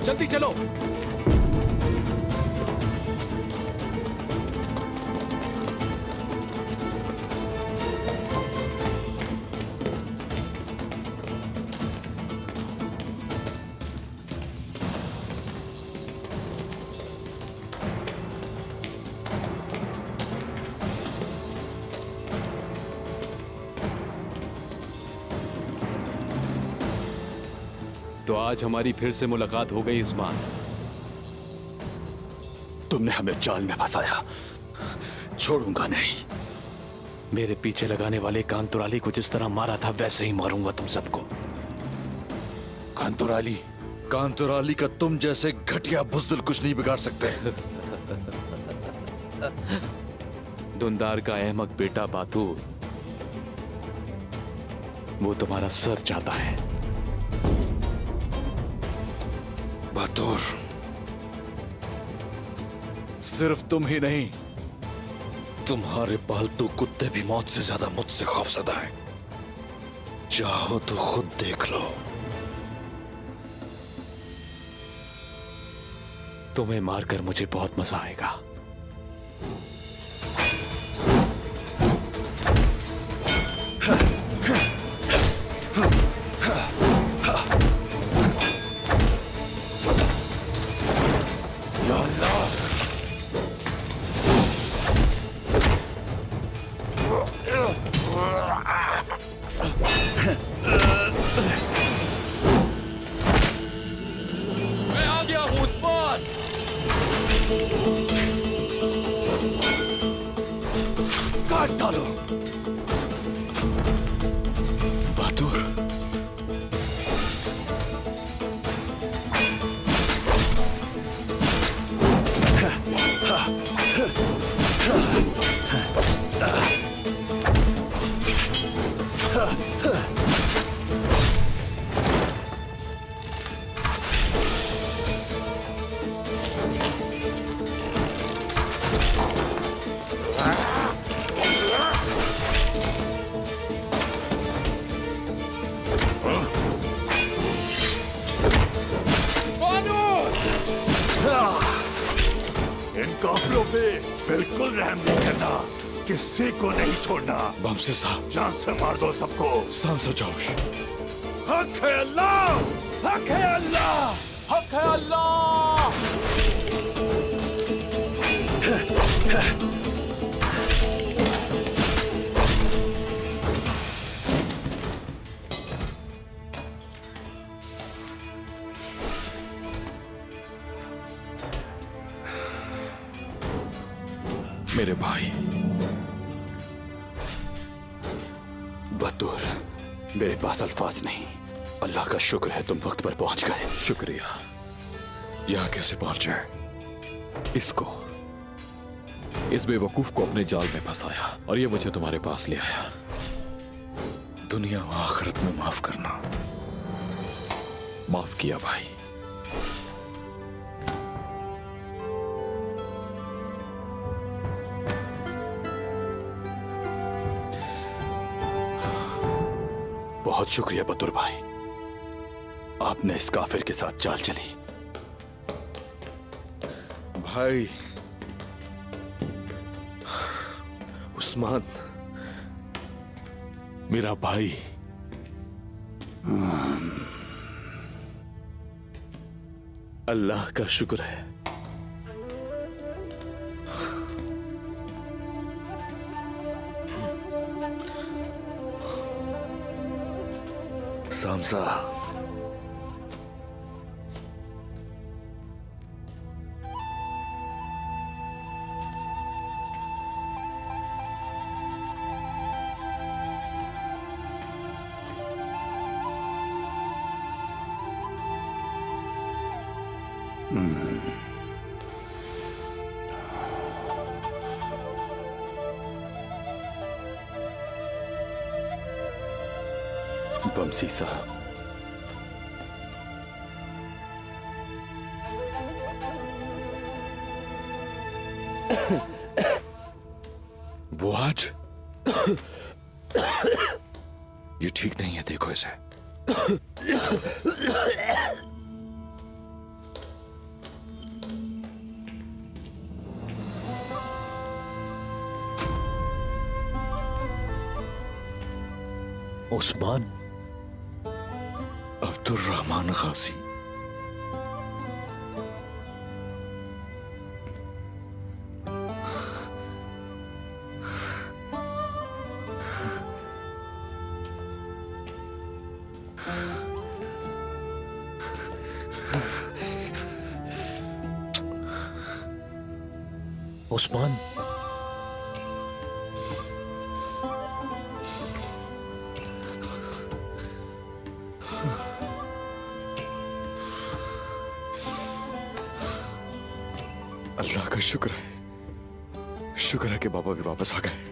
जल्दी चलो। तो आज हमारी फिर से मुलाकात हो गई उस्मान। तुमने हमें जाल में फंसाया, छोड़ूंगा नहीं। मेरे पीछे लगाने वाले कांतुराली को जिस तरह मारा था वैसे ही मारूंगा तुम सबको। कांतुराली? कांतुराली का तुम जैसे घटिया बुज़दिल कुछ नहीं बिगाड़ सकते। धुंधार का अहमक बेटा बातूर, वो तुम्हारा सर चाहता है। बातूर, सिर्फ तुम ही नहीं, तुम्हारे पालतू कुत्ते भी मौत से ज्यादा मुझसे खौफजदा हैं। चाहो तो खुद देख लो। तुम्हें मारकर मुझे बहुत मजा आएगा। मैं आ गया हूं उस्मान। काट डालो। बहादुर, इन काफिरों पे बिल्कुल रहम नहीं करना, किसी को नहीं छोड़ना। बमसी साहब, जान से मार दो सबको। सामसा जोश। हक है अल्लाह, हक है अल्लाह, हक है अल्लाह। मेरे भाई बहादुर, मेरे पास अल्फाज नहीं। अल्लाह का शुक्र है तुम वक्त पर पहुंच गए। शुक्रिया। यहाँ कैसे पहुंचे? इसको, इस बेवकूफ को अपने जाल में फंसाया और ये मुझे तुम्हारे पास ले आया। दुनिया और आखिरत में माफ करना। माफ किया भाई। बहुत शुक्रिया बहादुर भाई, आपने इस काफिर के साथ चाल चली। भाई उस्मान मेरा भाई। अल्लाह का शुक्र है। सामसा, बमसी साहब, वो आज ये ठीक नहीं है, देखो इसे। उस्मान? अब्दुल रहमान गाजी। उस्मान, अल्लाह का शुक्र है कि बाबा भी वापस आ गए।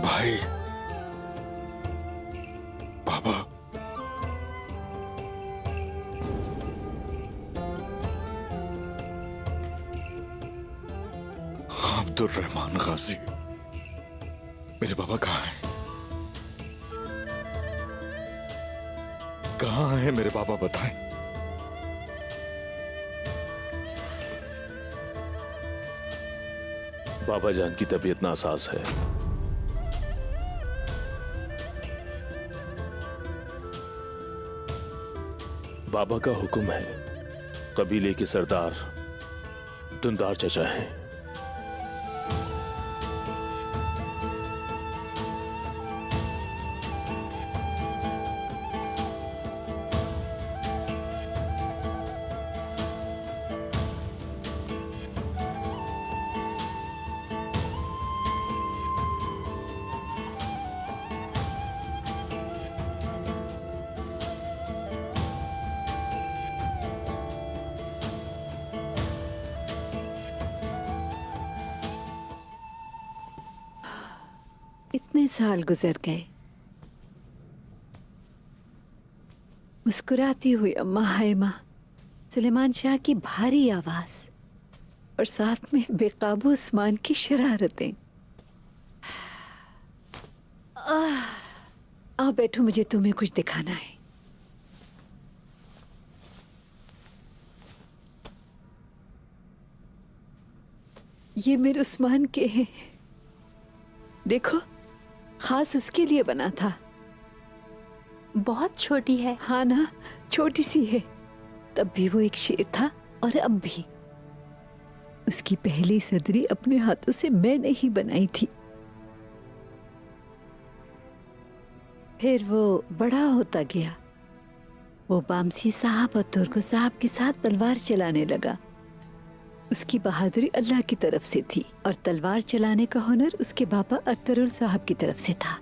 भाई, बाबा, अब्दुल रहमान गाजी, मेरे बाबा कहाँ हैं? कहाँ हैं मेरे बाबा, बताएं। बाबा जान की तबीयत नासाज है। बाबा का हुक्म है, कबीले के सरदार दुंदार चचा हैं। इतने साल गुजर गए। मुस्कुराती हुई अम्मा हाइमा, सुलेमान शाह की भारी आवाज और साथ में बेकाबू उस्मान की शरारतें। आओ बैठो, मुझे तुम्हें कुछ दिखाना है। ये मेरे उस्मान के हैं। देखो, खास उसके लिए बना था। बहुत छोटी है। हाँ ना, छोटी सी है। तब भी वो एक शेर था और अब भी। उसकी पहली सदरी अपने हाथों से मैंने ही बनाई थी। फिर वो बड़ा होता गया। वो बामसी साहब और तुर्को साहब के साथ तलवार चलाने लगा। उसकी बहादुरी अल्लाह की तरफ से थी और तलवार चलाने का हुनर उसके पापा अरतरुल साहब की तरफ से था।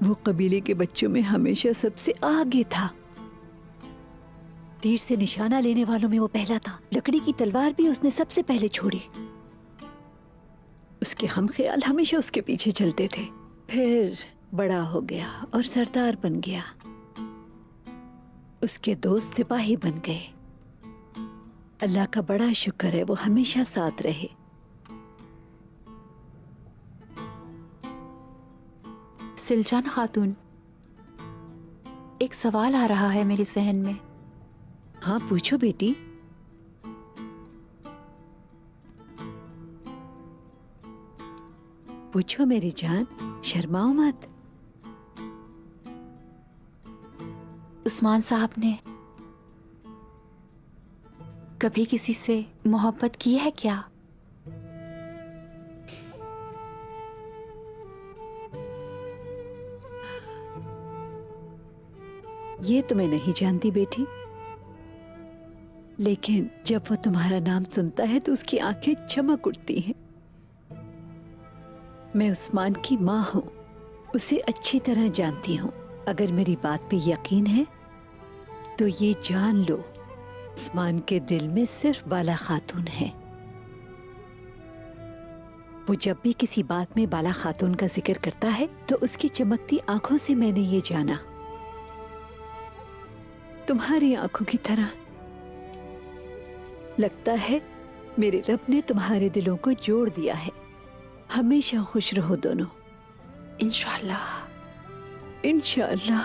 वो कबीले के बच्चों में हमेशा सबसे आगे था। तीर से निशाना लेने वालों में वो पहला था। लकड़ी की तलवार भी उसने सबसे पहले छोड़ी। उसके हम ख्याल हमेशा उसके पीछे चलते थे। फिर बड़ा हो गया और सरदार बन गया। उसके दोस्त सिपाही बन गए। अल्लाह का बड़ा शुक्र है, वो हमेशा साथ रहे। सिलजान खातून, एक सवाल आ रहा है मेरे जहन में। हाँ पूछो बेटी। पूछो मेरी जान, शर्माओ मत। उस्मान साहब ने कभी किसी से मोहब्बत की है क्या? ये तो मैं नहीं जानती बेटी, लेकिन जब वो तुम्हारा नाम सुनता है तो उसकी आंखें चमक उठती हैं। मैं उस्मान की माँ हूँ, उसे अच्छी तरह जानती हूँ। अगर मेरी बात पे यकीन है तो ये जान लो, उस्मान के दिल में सिर्फ बाला खातून है। वो जब भी किसी बात में बाला खातून का जिक्र करता है तो उसकी चमकती आंखों से मैंने ये जाना, तुम्हारी आंखों की तरह। लगता है मेरे रब ने तुम्हारे दिलों को जोड़ दिया है। हमेशा खुश रहो दोनों। इंशाअल्लाह। इंशाअल्लाह।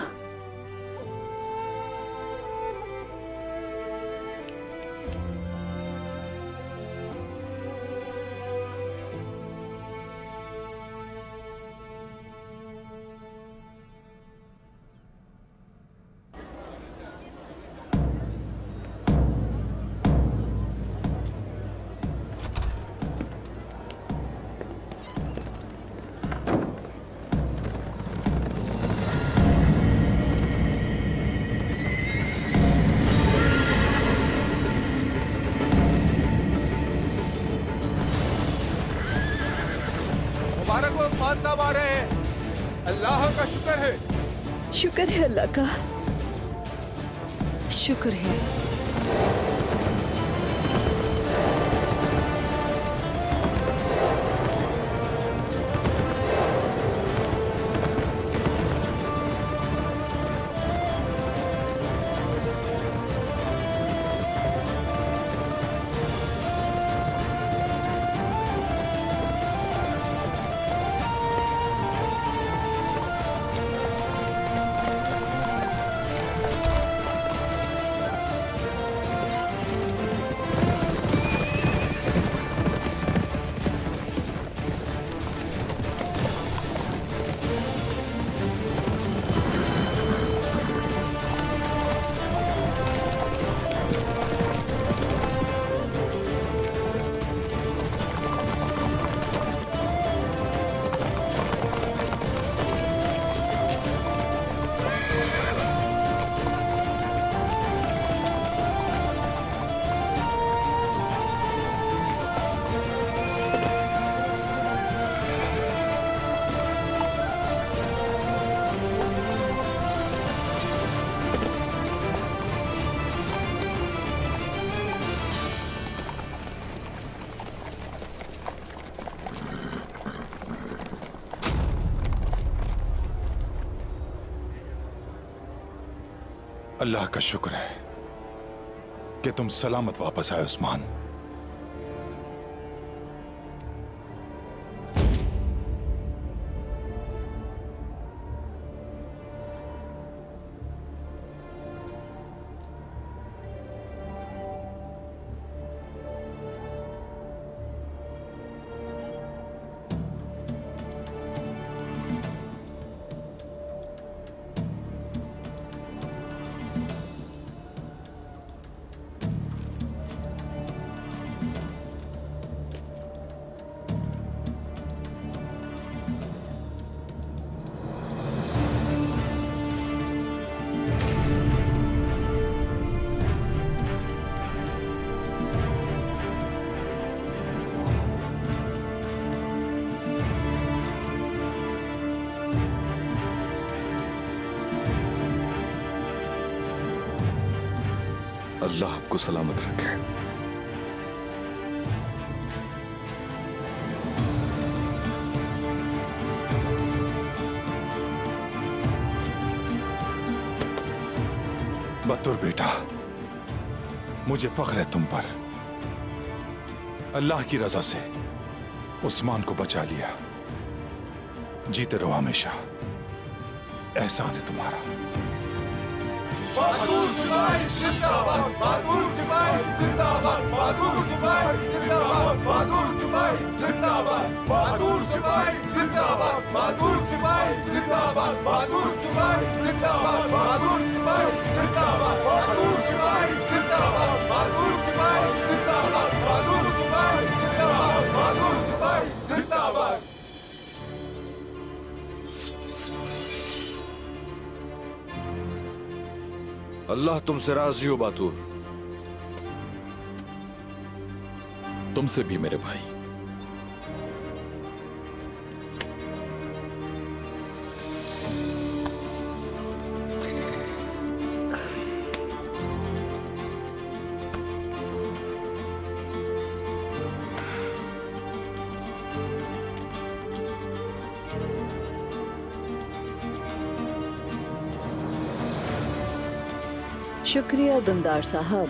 मुबारक हो, उस्मान साहब आ रहे हैं। अल्लाह का शुक्र है। शुक्र है अल्लाह का, शुक्र है। अल्लाह का शुक्र है कि तुम सलामत वापस आए उस्मान। अल्लाह आपको सलामत रखे। बतूर बेटा, मुझे फख्र है तुम पर। अल्लाह की रजा से उस्मान को बचा लिया। जीते रहो हमेशा, एहसान है तुम्हारा। बहादुर सिपाही जिंदाबाद, बहादुर सिपाही जिंदाबाद, बहादुर सिपाही जिंदाबाद, बहादुर सिपाही जिंदाबाद, बहादुर सिपाही जिंदाबाद, बहादुर सिपाही जिंदाबाद, बहादुर सिपाही जिंदाबाद, बहादुर सिपाही जिंदाबाद, बहादुर सिपाही जिंदाबाद, बहादुर सिपाही जिंदाबाद, बहादुर सिपाही जिंदाबाद, बहादुर सिपाही जिंदाबाद। अल्लाह तुमसे राजी हो बातूर। तुमसे भी मेरे भाई। शुक्रिया दुमदार साहब।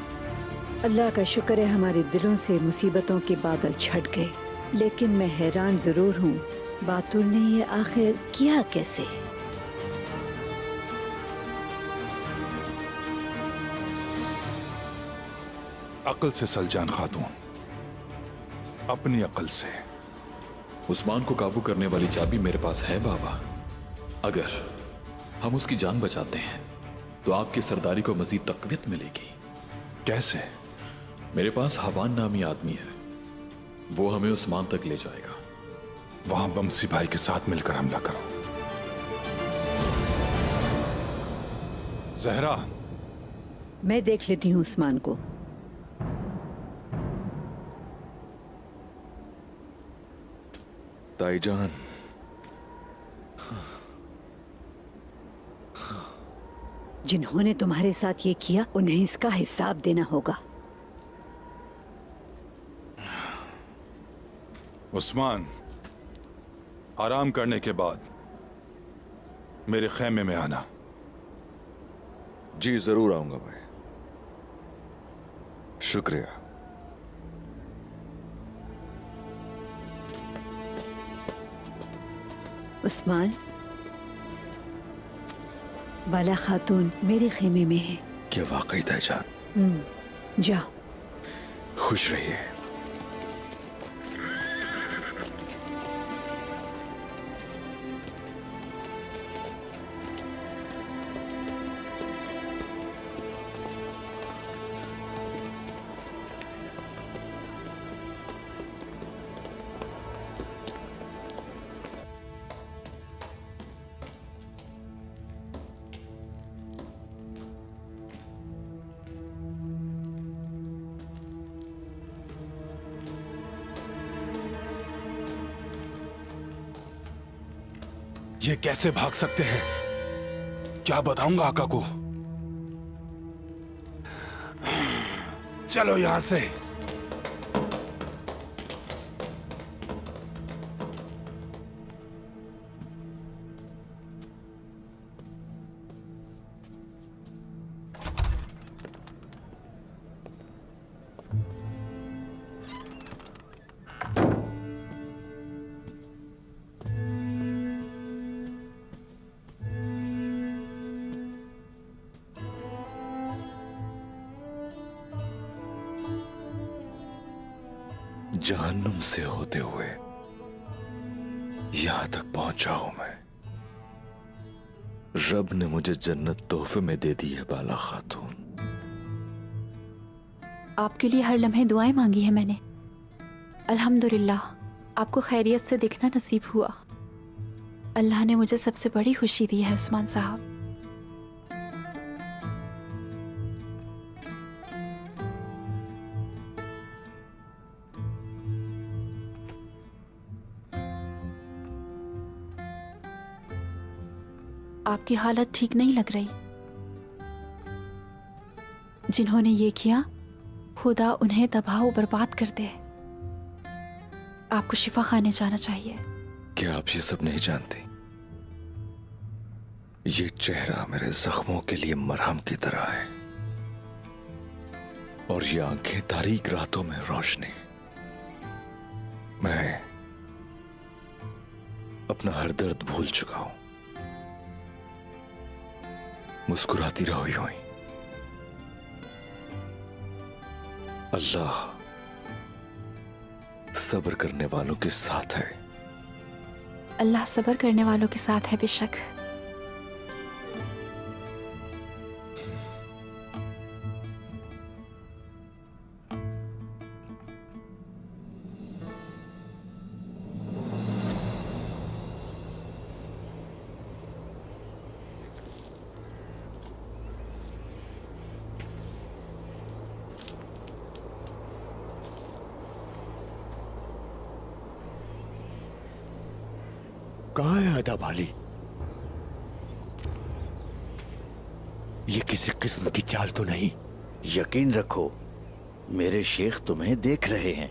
अल्लाह का शुक्र है हमारे दिलों से मुसीबतों के बादल छट गए। लेकिन मैं हैरान जरूर हूँ, बातुल ने ये आखिर किया कैसे? अकल से सलजान खातून, अपनी अकल से। उस्मान को काबू करने वाली चाबी मेरे पास है बाबा। अगर हम उसकी जान बचाते हैं तो आपकी सरदारी को मजीद तकवीत मिलेगी। कैसे? मेरे पास हवान नामी आदमी है, वो हमें उस्मान तक ले जाएगा। वहां बमसी भाई के साथ मिलकर हमला करो। जहरा, मैं देख लेती हूँ उस्मान को। ताईजान, जिन्होंने तुम्हारे साथ ये किया उन्हें इसका हिसाब देना होगा। उस्मान, आराम करने के बाद मेरे खेमे में आना। जी जरूर आऊंगा मैं। शुक्रिया। उस्मान, बाला खातून मेरे खेमे में है। क्या वाकई ताईजान? जाओ। खुश रहिए। ये कैसे भाग सकते हैं? क्या बताऊंगा आका को? चलो यहां से। जहन्नुम से होते हुए यहां तक पहुंचा हूं मैं। रब ने मुझे जन्नत तोहफे में दे दी है बाला खातून। आपके लिए हर लम्हे दुआएं मांगी है मैंने। अल्हम्दुलिल्लाह, आपको खैरियत से दिखना नसीब हुआ। अल्लाह ने मुझे सबसे बड़ी खुशी दी है उस्मान साहब। आपकी हालत ठीक नहीं लग रही। जिन्होंने ये किया, खुदा उन्हें तबाह और बर्बाद कर दे। आपको शिफा खाने जाना चाहिए। क्या आप ये सब नहीं जानती? ये चेहरा मेरे जख्मों के लिए मरहम की तरह है और ये आंखें तारीक रातों में रोशनी। मैं अपना हर दर्द भूल चुका हूं। मुस्कुराती रहो यूं ही। अल्लाह सब्र करने वालों के साथ है। अल्लाह सब्र करने वालों के साथ है बेशक। कहाँ है अदा भाली? ये किसी किस्म की चाल तो नहीं? यकीन रखो, मेरे शेख तुम्हें देख रहे हैं।